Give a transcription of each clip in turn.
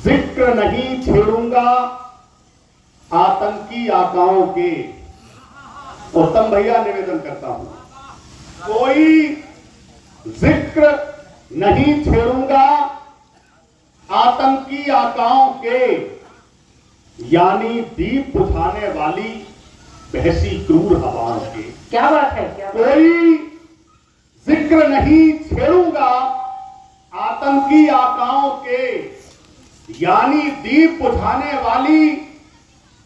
जिक्र नहीं छेड़ूंगा आतंकी आकाओं के। उत्तम भैया निवेदन करता हूं, कोई जिक्र नहीं छेड़ूंगा आतंकी आकाओं के, यानी दीप बुझाने वाली बहसी क्रूर हवाओं के। क्या बात है, क्या बात है? कोई जिक्र नहीं छेड़ूंगा आतंकी आकाओं के, यानी दीप बुझाने वाली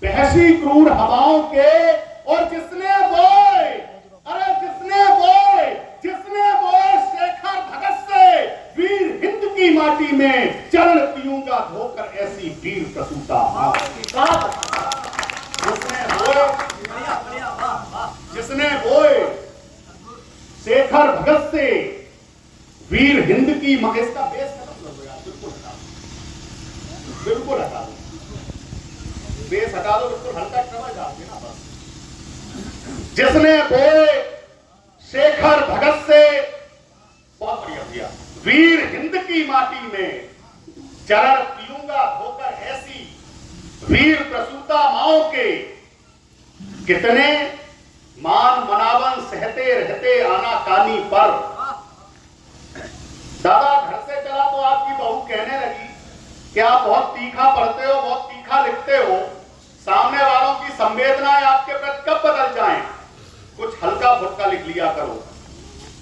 बहसी क्रूर हवाओं के। और जिसने बोए, अरे जिसने बोए शेखर भगत से वीर हिंद की माटी में, चरण पीऊंगा धोकर ऐसी वीर प्रसूता मां। जिसने बोए शेखर भगत से वीर हिंद की मां। इसका बेस खत्म कर दो यार, बिल्कुल हटा दो, बेस हटा दो, बिल्कुल हल्का ट्रबल डाल देना बस। जिसने बोए शेखर भगत से, बहुत बढ़िया भैया, वीर हिंद की माटी में चरण पीऊंगा धोकर ऐसी वीर प्रसूता माओं के। कितने मान मनावन सहते रहते आनाकानी पर। दादा घर से चला तो आपकी बहू कहने लगी कि आप बहुत तीखा पढ़ते हो, बहुत तीखा लिखते हो, सामने वालों की संवेदनाएं आपके प्रति कब बदल जाएं, कुछ हल्का फुल्का लिख लिया करो।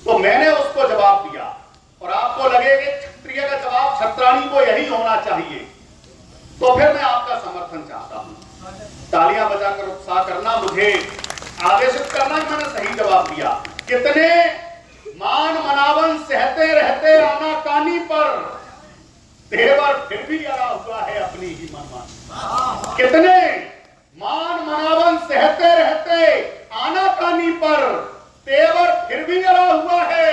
तो मैंने उसको जवाब दिया, और आपको लगे कि क्षत्रिय का जवाब छत्राणी को यही होना चाहिए, तो फिर मैं आपका समर्थन चाहता हूं। तालियां बजाकर उत्साह करना, मुझे आदेशित करना कि मैंने सही जवाब दिया। कितने मान मनावन सहते रहते आनाकानी पर, तेवर फिर भी अड़ा हुआ है अपनी ही मनमानी। कितने मान मनावन सहते रहते आनाकानी पर, तेवर फिर भी अड़ा हुआ है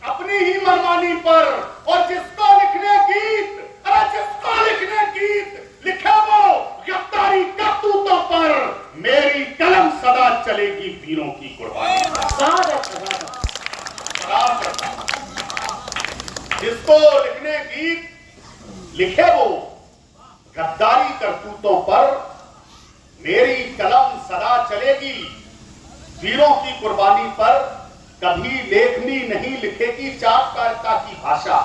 अपनी ही मनमानी पर। और जिसको लिखने गीत, अरे जिसको लिखने गीत लिखे वो गद्दारी करतूतों पर, मेरी कलम सदा चलेगी वीरों की कुर्बानी। जिसको लिखने गीत लिखे वो गद्दारी करतूतों पर, मेरी कलम सदा चलेगी वीरों की कुर्बानी पर। कभी लेखनी नहीं लिखेगी चापकारिता की भाषा,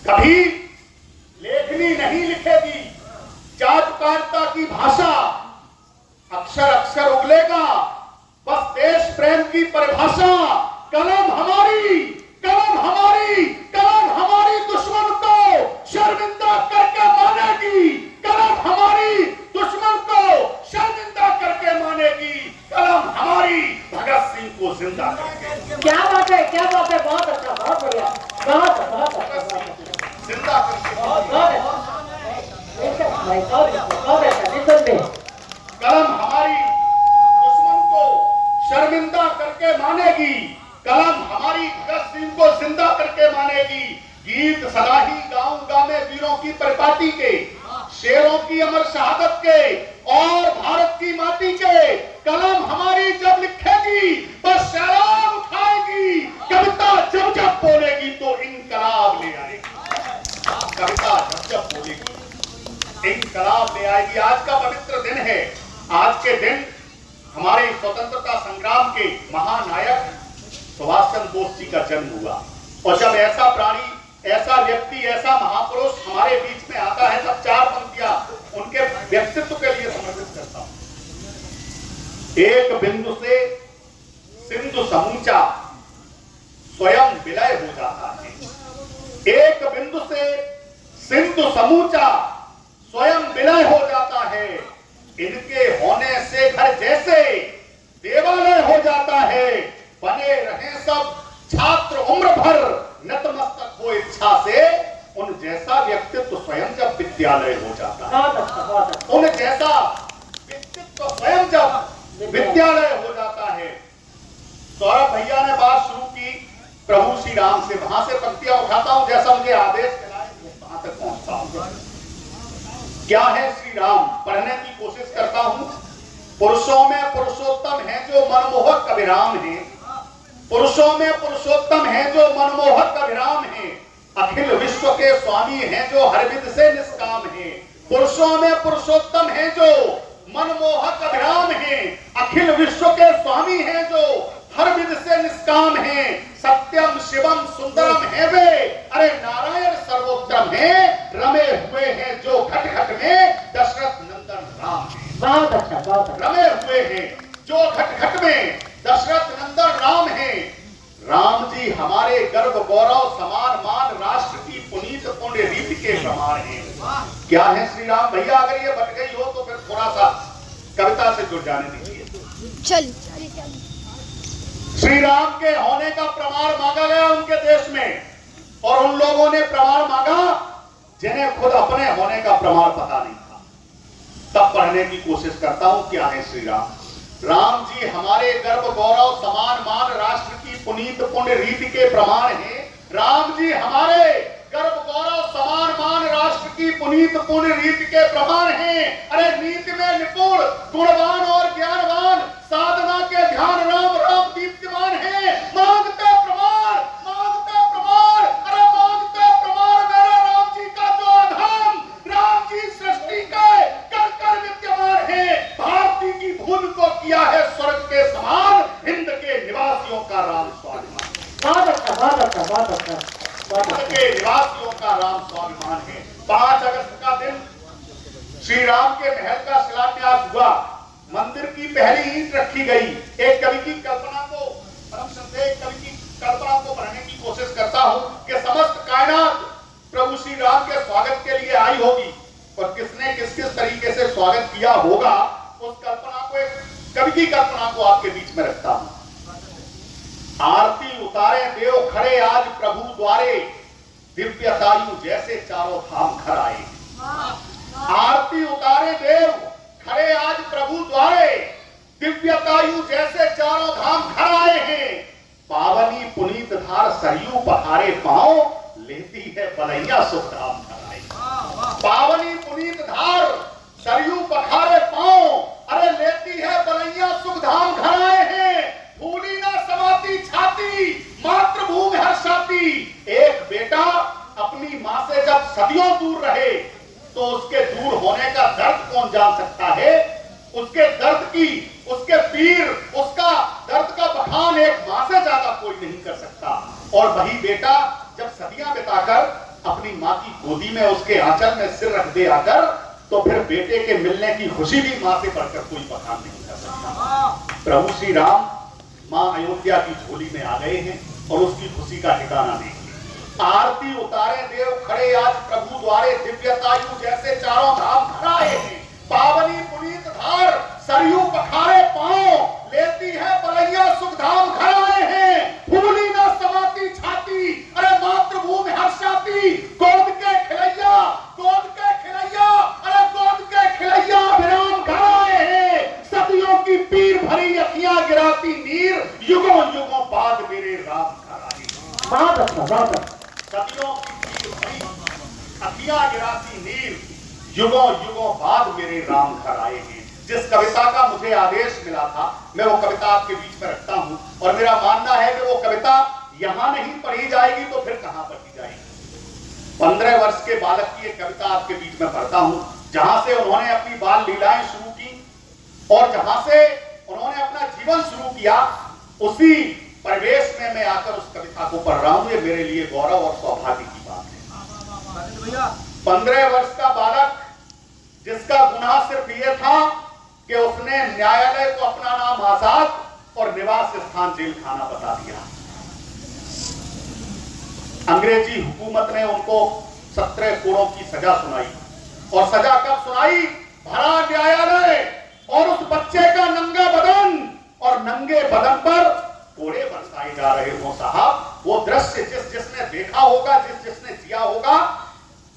कभी लेखनी नहीं लिखेगी चापकारिता की भाषा। अक्षर अक्षर उगलेगा बस देश प्रेम की परिभाषा। कलम हमारी, कलम हमारी, कलम हमारी दुश्मन को शर्मिंदा करके मानेगी। कलम हमारी दुश्मन को शर्मिंदा करके मानेगी। कलम हमारी भगत सिंह को जिंदा करके। क्या बात है, क्या बात है, बहुत अच्छा, बहुत बढ़िया, बहुत बहुत अच्छा, जिंदा करके। कलम हमारी दुश्मन को शर्मिंदा करके मानेगी। कलम हमारी भगत सिंह को जिंदा करके मानेगी। गीत सदा ही गाऊंगा मैं वीरों की परिपाटी के, शेरों की अमर शहादत के, और भारत की माटी के। कलम हमारी जब लिखेगी बस शराब उठाएगी। कविता जब जब बोलेगी तो इनकलाब ले आएगी। कविता जब जब बोलेगी इनकलाब ले आएगी। आज का पवित्र दिन है। आज के दिन हमारे स्वतंत्रता संग्राम के महानायक सुभाष चंद्र बोस जी का जन्म हुआ। और जब ऐसा प्राणी, ऐसा व्यक्ति, ऐसा महापुरुष हमारे बीच में आता है, तब चार पंक्तियां उनके व्यक्तित्व के लिए समर्पित करता हूं। एक बिंदु से सिंधु समूचा स्वयं विलय हो जाता है। एक बिंदु से सिंधु समूचा स्वयं विलय हो जाता है। इनके होने से घर जैसे देवालय हो जाता है। बने रहे सब छात्र उम्र भर, नतमस्तक हो इच्छा से। उन जैसा व्यक्तित्व स्वयं जब विद्यालय हो जाता है, उन जैसा व्यक्तित्व स्वयं जब विद्यालय हो जाता है। सौरभ भैया ने बात शुरू की प्रभु श्री राम से, वहां से पंक्तियां उठाता हूं, जैसा मुझे आदेश मिला है वहां तक पहुंचता हूं। क्या है श्री राम, पढ़ने की कोशिश करता हूं। पुरुषों में पुरुषोत्तम है जो मनमोहक अभिराम है। पुरुषों में पुरुषोत्तम है जो मनमोहक अभिराम है। अखिल विश्व विश्व के स्वामी हैं जो हर विध से निष्काम हैं, पुरुषों में पुरुषोत्तम हैं जो मनमोहक अभिराम हैं, अखिल विश्व के स्वामी हैं जो हर विध से निष्काम हैं, सत्यम शिवम सुंदरम है वे, अरे नारायण सर्वोत्तम है, रमे हुए हैं जो घट घट में दशरथ नंदन राम है। बहुत अच्छा, बहुत अच्छा। रमे हुए हैं जो घट घट में दशरथ नंदन राम है। राम जी हमारे गर्व गौरव समान मान राष्ट्र की पुनीत पुण्य रीति के प्रमाण हैं। क्या है श्री राम भैया? अगर ये बट गई हो तो फिर थोड़ा सा कविता से जुड़ जाने दीजिए। चल श्री राम के होने का प्रमाण मांगा गया उनके देश में, और उन लोगों ने प्रमाण मांगा जिन्हें खुद अपने होने का प्रमाण पता नहीं था। तब पढ़ने की कोशिश करता हूं क्या है श्री राम। राम जी हमारे गर्व गौरव समान मान राष्ट्र की पुनीत पुण्य रीति के प्रमाण हैं। राम जी हमारे गर्व गौरव समान मान राष्ट्र की पुनीत पुण्य रीति के प्रमाण हैं। अरे नीति में निपुण गुणवान और ज्ञानवान, साधना के ध्यान राम राम दीप्तिमान है। मांगते प्रमाण, मांगते प्रमाण, अरे मांगते प्रमाण मेरे राम जी का जो अधम, राम जी सृष्टि के कर कर विद्यमान है। भारती की भूमि को किया है स्वर्ग के समान, हिंद के निवासियों का राम स्वाभिमान। बहुत अच्छा, बहुत अच्छा, बहुत अच्छा, बहुत अच्छा। के निवासियों का राम स्वाभिमान है। 5 अगस्त का दिन श्री राम के महल का शिलान्यास हुआ, मंदिर की पहली ईंट रखी गई। एक कवि की कल्पना को, परम श्रद्धेय कवि की कल्पना को पढ़ने की कोशिश करता हूं कि समस्त कायनात प्रभु श्री राम के स्वागत के लिए आई होगी, और किसने किस किस तरीके से स्वागत किया होगा, उस कल्पना को, एक कवि की कल्पना को आपके बीच में रखता हूं। आरती उतारे देव खड़े आज प्रभु द्वारे, दिव्यतायु जैसे चारों धाम घर आए। आरती उतारे देव खड़े आज प्रभु द्वारे, दिव्यतायु जैसे चारों धाम घर आए हैं। पावनी पुनीत धार सरयू पधारे पांव, लेती है बलैया सुख धाम घर आए। पावनी पुनीत धार सरयू पधारे पांव, अरे लेती है बलैया सुख धाम घर आए हैं। भूली ना समाती छाती मातृभूमि हर्षाती। एक बेटा अपनी मां से जब सदियों दूर रहे तो उसके दूर होने का दर्द कौन जान सकता है। उसके दर्द की, उसके पीर, उसका दर्द का बखान एक मां से ज्यादा कोई नहीं कर सकता। और वही बेटा जब सदियां बिताकर अपनी मां की गोदी में उसके आंचल में सिर रख दे आकर, तो फिर बेटे के मिलने की खुशी भी मां से बढ़कर कोई बखान नहीं कर सकता। प्रभु श्री राम मां अयोध्या की झोली में आ गए हैं और उसकी खुशी का ठिकाना नहीं। आरती उतारे देव खड़े आज प्रभु द्वारे, दिव्यतायु जैसे चारों धाम घर आए हैं। पावनी पुनीत धार सरयू पखारे पांव, लेती है बलैया सुख धाम घर आए हैं। भूली ना समाती छाती, अरे मातृभूमि हर्षाती। गोद के खिलैया, गोद के खिलैया, अरे गोद के खिलैया विराम घर आए हैं। सदियों की पीर भरी अखियां गिराती नीर, युगों युगों बाद मेरे राम घर आए। बहुत अच्छा, बहुत अच्छा। सदियों की पीर भरी अखियां गिराती नीर, युगों युगों बाद मेरे राम घर आए हैं। जिस कविता का मुझे आदेश मिला था, मैं वो कविता आपके बीच में रखता हूं, और मेरा मानना है कि वो कविता यहां नहीं पढ़ी जाएगी तो फिर कहां पढ़ी जाएगी। 15 वर्ष के बालक की एक कविता आपके बीच में पढ़ता हूं, जहां से उन्होंने अपनी बाल लीलाएं शुरू की और जहां से उन्होंने अपना जीवन शुरू किया, उसी परिवेश में मैं आकर उस कविता को पढ़ रहा हूं। ये मेरे लिए गौरव और सौभाग्य की बात है। 15 वर्ष का बालक जिसका गुनाह सिर्फ ये था कि उसने न्यायालय को अपना नाम आजाद और निवास स्थान जेल खाना बता दिया। अंग्रेजी हुकूमत ने उनको 17 कोड़ों की सजा सुनाई, और सजा कब सुनाई? भरा न्यायालय और उस बच्चे का नंगा बदन, और नंगे बदन पर कोड़े बरसाए जा रहे हो। साहब, वो दृश्य जिसने देखा होगा, जिसने जिया होगा,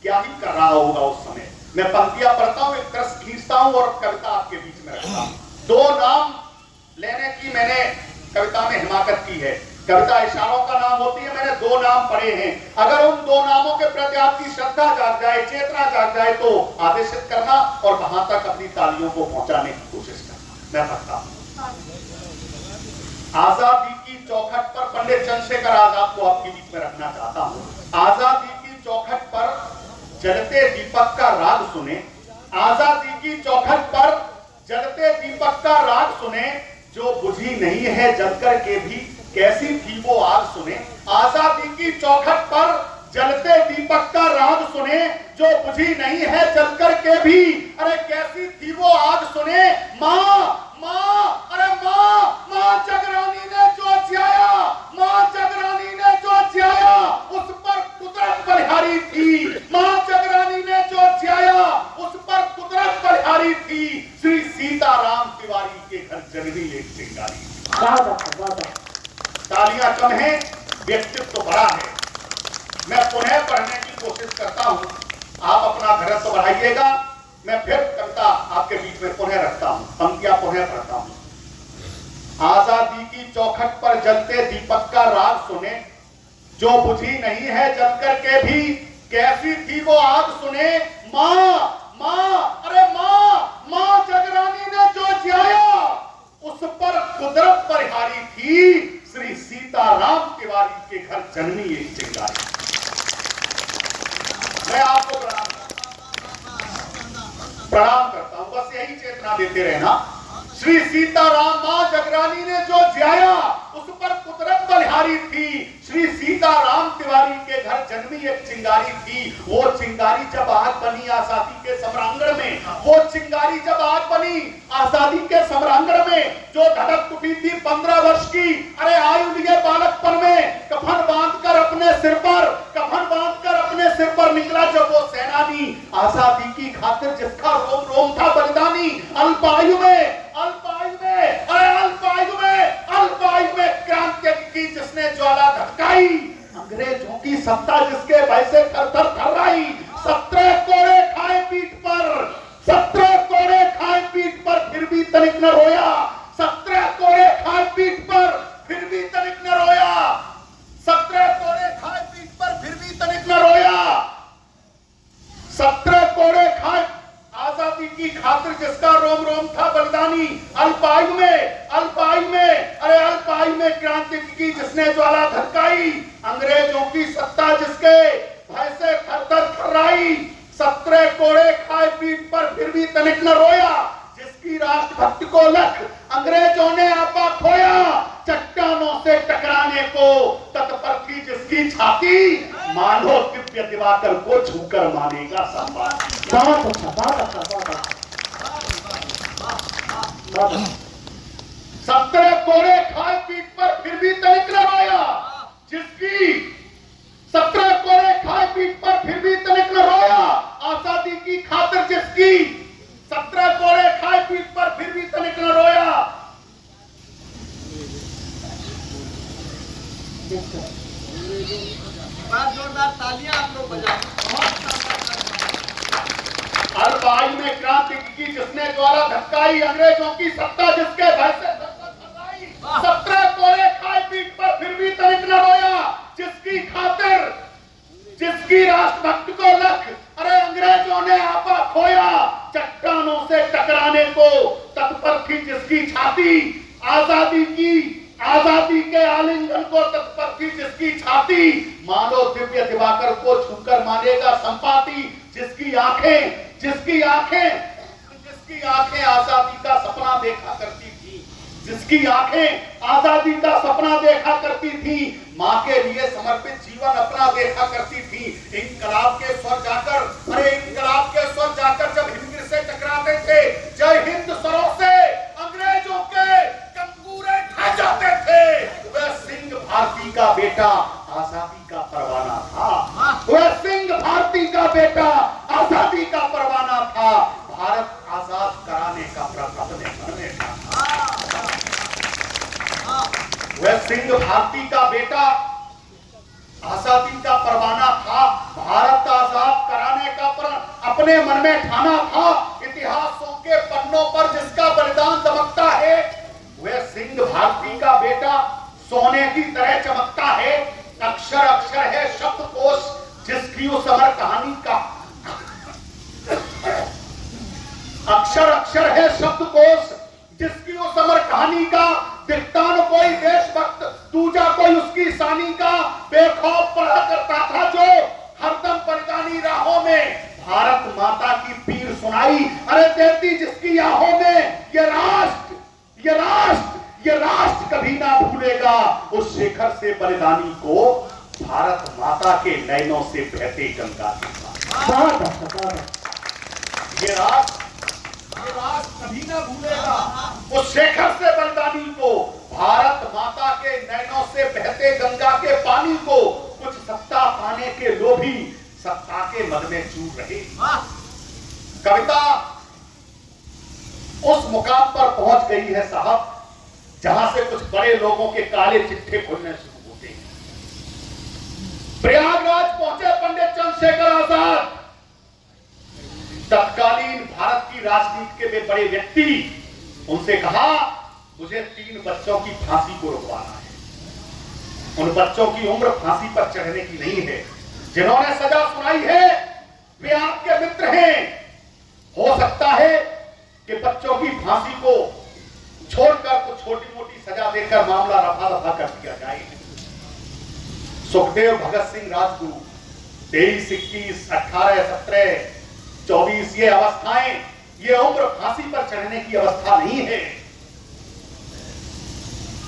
क्या ही कर रहा होगा उस समय। मैं पंक्तियां पढ़ता हूं, एक तरस खींचता हूं और कविता आपके बीच में रखता हूं। 2 नाम लेने की मैंने कविता में हिमाकत की है। कविता इशारों का नाम होती है, मैंने 2 नाम पढ़े हैं। अगर उन 2 नामों के प्रति आपकी श्रद्धा जाग जाए, चेतना जाग जाए, तो आदेशित करना और वहां तक अपनी तालियों को पहुंचाने की कोशिश करना। मैं पढ़ता हूं। आजादी की चौखट पर पंडित चंद्रशेखर आजाद को आपके बीच में रखना चाहता हूं। आजादी की चौखट जलते दीपक का राग सुने, आजादी की चौखट पर जलते दीपक का राग सुने, जो बुझी नहीं है जलकर के भी कैसी थी वो आग सुने। आजादी की चौखट पर जलते दीपक का राग सुने, जो बुझी नहीं है जलकर के भी, अरे कैसी थी वो आग सुने। माँ माँ, अरे माँ, माँ जगरानी ने जो जियाया, माँ जगरानी ने जो जियाया, उस पर कुदरत बलिहारी थी। माँ जगरानी ने जो जियाया, उस पर कुदरत बलिहारी थी। श्री सीताराम तिवारी के घर जन्मी एक चिंगारी। तालियां कम है, व्यक्तित्व बड़ा है। मैं पुनः पढ़ने की कोशिश करता हूं, आप अपना घरत्व बढ़ाइएगा। मैं फिर कविता आपके बीच में पुनः रखता हूं, पंक्तियां पुनः पढ़ता हूं। आजादी की चौखट पर जलते दीपक का राग सुने, जो बुझी नहीं है जलकर के भी कैसी थी वो आग सुने। माँ माँ, अरे माँ, माँ जगरानी ने जो जियाया, उस पर कुदरत बलिहारी थी। श्री सीताराम तिवारी के घर जन्मी एक चिंगारी। मैं आपको प्रणाम करता हूं, बस यही चेतना देते रहना। श्री सीताराम मां जगरानी ने जो जियाया, उस पर कुदरत बलिहारी थी। श्री सीताराम तिवारी के घर जन्मी एक चिंगारी थी। वो चिंगारी जब आग बनी आजादी के सम्रांगण में, वो चिंगारी जब आग बनी आजादी के सम्रांगण में, जो धड़क उठी थी 15 वर्ष की, अरे आयु लिए बालकपन में, कफन बांधकर अपने सिर पर, कफन बांधकर अपने सिर पर निकला जब वो सेनानी, आजादी की खातिर जिसका रोम रोम था बलिदानी। अल्पायु में, अल्पायु में, अरे अल्पायु में, अल्पायु में क्रांति की जिसने ज्वाला धक्काई, अंग्रेजों की सत्ता जिसके भय से थर-थर थर्राई। 17 कोड़े खाए पीठ पर, 17 कोड़े खाए पीठ पर, फिर भी तनिक न रोया। 17 कोड़े खाए पीठ पर, फिर भी तनिक न रोया। 17 कोड़े खाए पीठ पर, फिर भी तनिक न रोया। 17 कोड़े खाए आजादी की खातिर जिसका रोम रोम था बलिदानी। अल्पायु में, अल्पायु में, अरे अल्पायु में क्रांति की जिसने ज्वाला धक्काई, अंग्रेजों की सत्ता जिसके भय से थर-थर थर्राई। 17 कोड़े खाए पीठ पर, फिर भी तनिक न रोया। जिसकी राष्ट्रभक्ति को लख अंग्रेजों ने आपा खोया, चट्टानों से टकराने को तत्पर थी जिसकी छाती, मानो दिव्य दिवाकर को छूकर मानेगा सम्मान। बहुत अच्छा, बहुत अच्छा, बहुत अच्छा। 17 कोड़े खाए पीठ पर, फिर भी तनिक न रोया। जिसकी 17 कोड़े खाए पीठ पर, फिर भी तनिक न रोया। आजादी की खातिर जिसकी 17 कोड़े खाए पीठ पर, फिर भी तनिक न रोया। जोरदार तालियां आप लोग बजाओ। अल्पायु में क्रांति की जिसने ज्वाला धक्काई, अंग्रेजों की सत्ता जिसके भय से थर्राई। 17 कोड़े खाए पीठ पर, फिर भी तनिक न रोया। जिसकी खातिर, जिसकी राष्ट्रभक्ति को लख, अरे अंग्रेजों ने आपा खोया, चट्टानों से टकराने को तत्पर थी जिसकी छाती, आजादी की, आजादी के आलिंगन को तत्पर थी जिसकी छाती, मानो दिव्य दिवाकर को छूकर मानेगा संपाति। जिसकी आंखें, जिसकी आंखें, जिसकी आंखें आजादी का सपना देखा करती थी, जिसकी आंखें आजादी का सपना देखा करती थी, मां के लिए समर्पित जीवन अपना देखा करती थी। इंकलाब के स्वर जाकर, अरे इंकलाब के स्वर जाकर जब हिंद से टकराते थे, जय हिंद स्वरों से अंग्रेजों के कंगूरे ढह जाते थे। वह सिंह भारती का बेटा आजादी का परवाना था। वह सिंह भारती का बेटा आजादी का परवाना था। भारत आजाद कराने का अपने मन में था। वह सिंह भारती का बेटा आजादी का परवाना था। भारत आजाद कराने का अपने मन में ठाना था। इतिहासों के पन्नों पर जिसका बलिदान चमकता है, वह सिंह भारती का बेटा सोने की तरह चमकता है। अक्षर अक्षर है शब्दकोश जिसकी उस अमर कहानी का, अक्षर अक्षर है शब्दकोश जिसकी उस अमर कहानी का, दिखता न कोई देशभक्त दूजा कोई उसकी सानी का, बेखौफ पढ़ा करता था जो हरदम बलिदानी राहों में से बलिदानी को भारत माता के नयनों से बहते गंगा के पार। बहुत अच्छा, बहुत अच्छा। ये राज कभी ना भूलेगा उस शेखर से बलिदानी को, भारत माता के नयनों से बहते गंगा के पानी को। कुछ सत्ता पाने के लोभी सत्ता के मद में चूर रहे। कविता उस मुकाम पर पहुंच गई है साहब, जहां से कुछ बड़े लोगों के काले चिट्ठे खुलने शुरू होते हैं। प्रयागराज पहुंचे पंडित चंद्रशेखर आजाद, तत्कालीन भारत की राजनीति के वे बड़े व्यक्ति। उनसे कहा, मुझे 3 बच्चों की फांसी को रुकवाना है। उन बच्चों की उम्र फांसी पर चढ़ने की नहीं है। जिन्होंने सजा सुनाई है वे आपके मित्र हैं। हो सकता है कि बच्चों की फांसी को छोड़कर कुछ छोटी मोटी सजा देकर मामला रफा दफा कर दिया जाए। सुखदेव भगत सिंह राजगुरु 23, 21, 18, 17, 24 ये अवस्थाएं, ये उम्र फांसी पर चढ़ने की अवस्था नहीं है।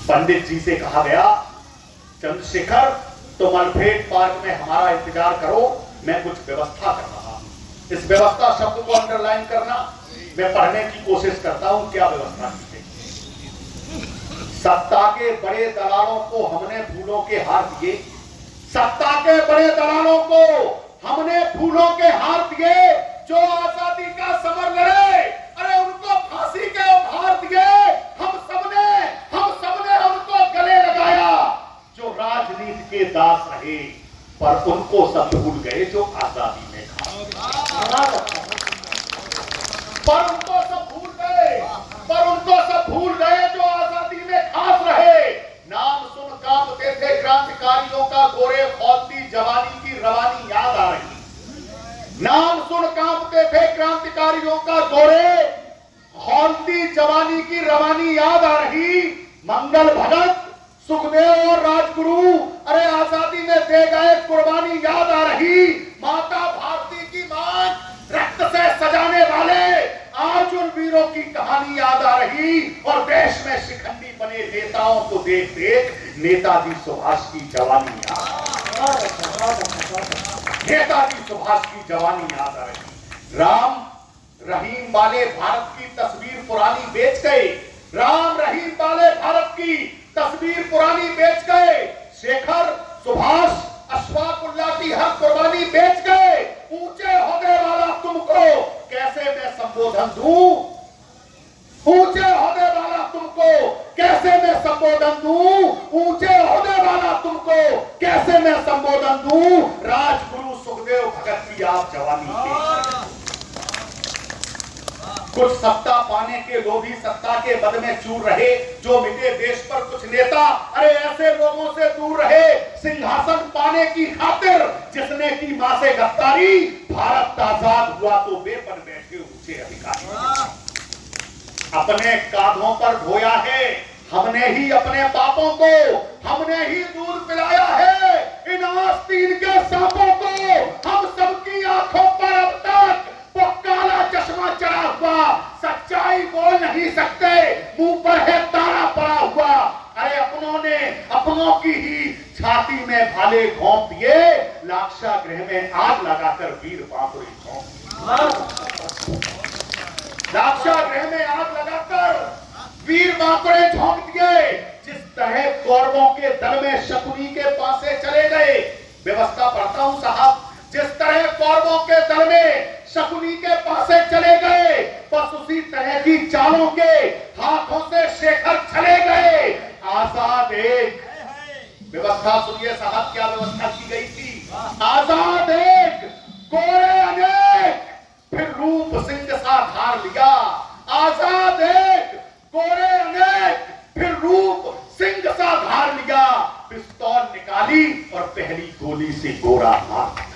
पंडित जी से कहा गया, चंद्रशेखर तुम अल्फ्रेड पार्क में हमारा इंतजार करो, मैं कुछ व्यवस्था कर रहा हूं। इस व्यवस्था शब्द को अंडरलाइन करना, मैं पढ़ने की कोशिश करता हूं क्या व्यवस्था की है। सत्ता के बड़े दलालों को हमने फूलों के हार दिए। सत्ता के बड़े दलालों को हमने फूलों के हार दिए। जो आजादी का समर लड़े, अरे उनको फांसी के उपहार दिए। हम सबने उनको गले लगाया। जो राजनीति के दास रहे, पर उनको सब भूल गए जो आजादी में पर उनको सब भूल गए जो आजादी में खास रहे। नाम सुन कांपते थे क्रांतिकारियों का, गोरे खौलती जवानी की रवानी याद आ रही। नाम सुन कांपते थे क्रांतिकारियों का, गोरे खौलती जवानी की रवानी याद आ रही। मंगल भगत, सुखदेव और राजगुरु, अरे आजादी में दे गए कुर्बानी याद आ रही। माता भारती की मान रक्त से सजाने वाले आज उन वीरों की कहानी याद आ रही। और देश में शिखंडी बने नेताओं को देख देख नेताजी सुभाष की जवानी याद आ रही। राम रहीम वाले भारत की तस्वीर पुरानी बेच गए। राम रहीम वाले भारत की तस्वीर पुरानी बेच गए। शेखर, सुभाष, अशफाक उल्लाह की हर कुर्बानी बेच गए। ऊंचे ओहदे वाला तुमको कैसे मैं संबोधन दूं? ऊंचे ओहदे वाला तुमको कैसे मैं संबोधन दूं? ऊंचे ओहदे वाला तुमको कैसे मैं संबोधन दूं? राजगुरु सुखदेव भगत की आप जवानी के कुछ सत्ता पाने के लोभी सत्ता के बद में चूर रहे। जो मिटे देश पर कुछ नेता, अरे ऐसे लोगों से दूर रहे। सिंहासन पाने की खातिर जिसने की मां से गद्दारी, भारत आजाद हुआ तो वे बन बैठे ऊंचे अधिकारी। अपने कांधों पर ढोया है हमने ही अपने पापों को, हमने ही दूध पिलाया है इन आस्तीन के सांपों को। हम सबकी आंखों पर अब तक वो काला चश्मा चढ़ा हुआ, सच्चाई बोल नहीं सकते, मुंह पर है तारा पड़ा हुआ। अरे अपनों ने अपनों की ही छाती में भाले घोंप दिए, लाक्षागृह में आग लगाकर वीर बांकुरे लाक्षागृह में आग लगाकर वीर बांकुरे झोंक दिए। जिस तरह कौरवों के दल में शकुनी के पासे चले गए, व्यवस्था पढ़ता हूं साहब, जिस तरह कौरवों के दल में शकुनी के पासे चले गए, बस उसी तरह की चालों के हाथों से शेखर चले गए। आजाद एक व्यवस्था सुनिए साहब, क्या व्यवस्था की गई थी। आजाद एक, गोरे अनेक, फिर रूप सिंह सा धार लिया। आजाद एक, गोरे अनेक, फिर रूप सिंह सा धार लिया। पिस्तौल निकाली और पहली गोली से गोरा मार दिया।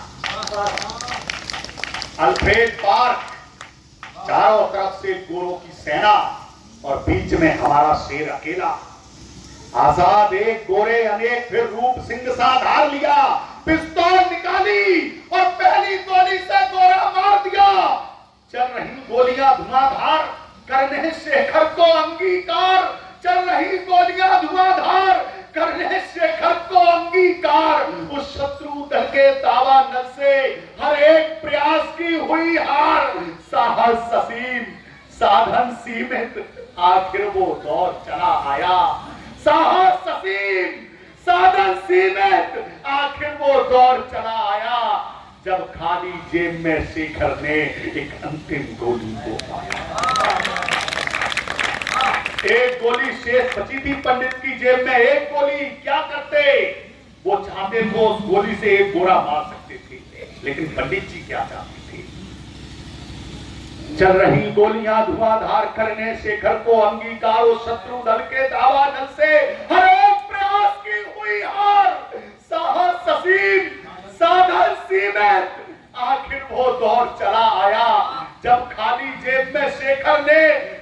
अल्फ्रेड पार्क, चारों तरफ से गोरों की सेना और बीच में हमारा शेर अकेला। आजाद एक, गोरे अनेक, फिर रूप सिंह सा धार लिया। पिस्तौल निकाली और पहली गोली से गोरा मार दिया। चल रही गोलियां धुआंधार, करने शेखर को अंगीकार। चल रही गोलियां धुआंधार, करने शेखर को उस शत्रु दल के दावानल से हर एक प्रयास की हुई हार, साहस असीम साधन सीमित, आखिर वो दौर चला आया। साहस असीम साधन सीमित, आखिर वो दौर चला आया, जब खाली जेब में शेखर ने एक अंतिम गोली को पाया। एक गोली शेष बची थी पंडित की जेब में, एक गोली क्या करते, वो चाहते तो उस गोली से एक गोरा मार सकते थे, लेकिन पंडित जी क्या चाहते थे? चल रही गोलियां धुआंधार करने शेखर को अंगीकार उस शत्रु दल के दावानल से हर एक प्रयास की हुई हार, साहस असीम साधन सीमित, आखिर वो दौर चला आया, जब खाली जेब में शेखर ने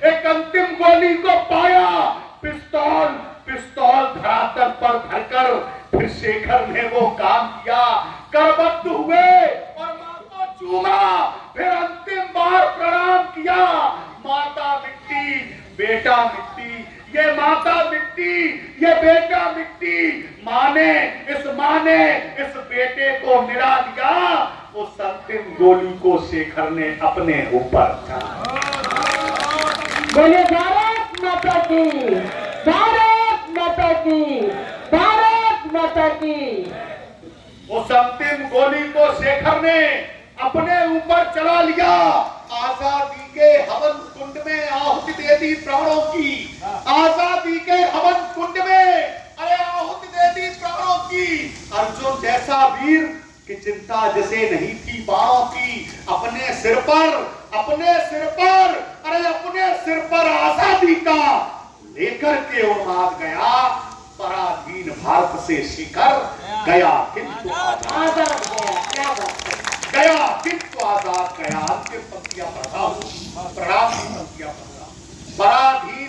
एक अंतिम गोली को पाया। पिस्तौल धरातल पर धरकर फिर शेखर ने वो काम किया, करबद्ध हुए और मां को चूमा, फिर अंतिम बार प्रणाम किया। माता मिट्टी बेटा मिट्टी, ये माता मिट्टी ये बेटा मिट्टी, मां ने इस बेटे को मिला दिया। उस अंतिम गोली को शेखर ने अपने ऊपर चढ़ा। बोले भारत माता की, भारत माता की, भारत माता की। उस अंतिम गोली को शेखर ने अपने ऊपर चला लिया। आजादी के हवन कुंड में आहुति दे दी प्राणों की, आजादी के हवन कुंड में अरे आहुति दे दी प्राणों की। अर्जुन जैसा वीर की चिंता जिसे नहीं थी बाणों की, अपने सिर पर आजादी का लेकर के उन्माद गया। पराधीन भारत से शेखर गया किंतु आजाद गया, क्या बात है। गया किंतु आजाद गया। अंतिम पंक्तियां पढ़ा हूं, प्रणाम की पंक्तियां पढ़ा। पराधीन